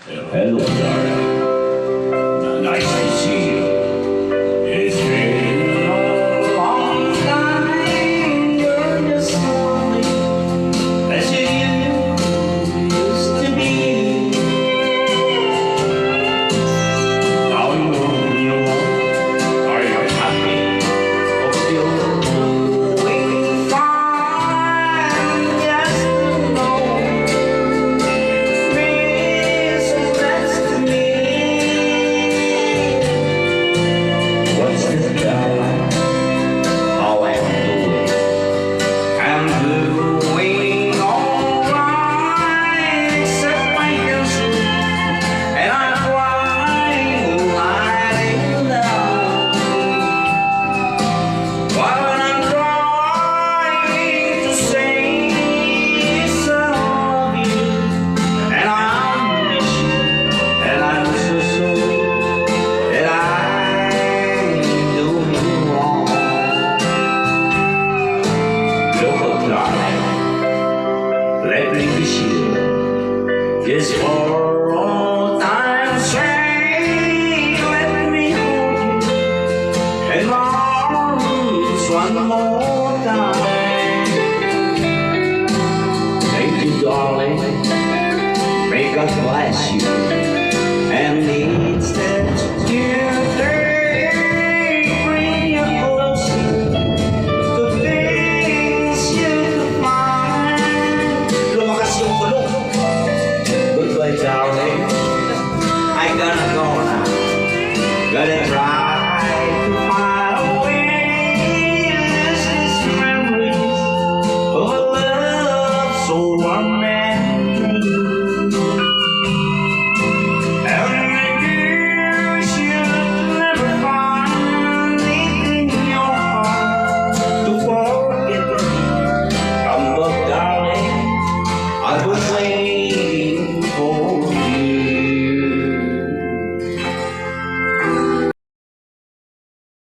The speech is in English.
Hello, darling. Nice to see you. It's been a long time. You're just lonely as you used to be. How you want? Are you happy? Hope you're doing fine. Just to know means less to me. What's this, darling? How am I doing? I'm doing alright, except my cancer, and I'm crying lying down. While I'm trying to say I love you, and I miss you, and I'm so sorry that I'm doing wrong. Look, darling, let me kiss you, just for all time's sake. Let me hold you in my arms one more time. Thank you, darling. May God bless you. And it's that you take, bring you closer to things you find. Lumakas yung kulog. Goodbye, darling. I gotta go now. Gotta try.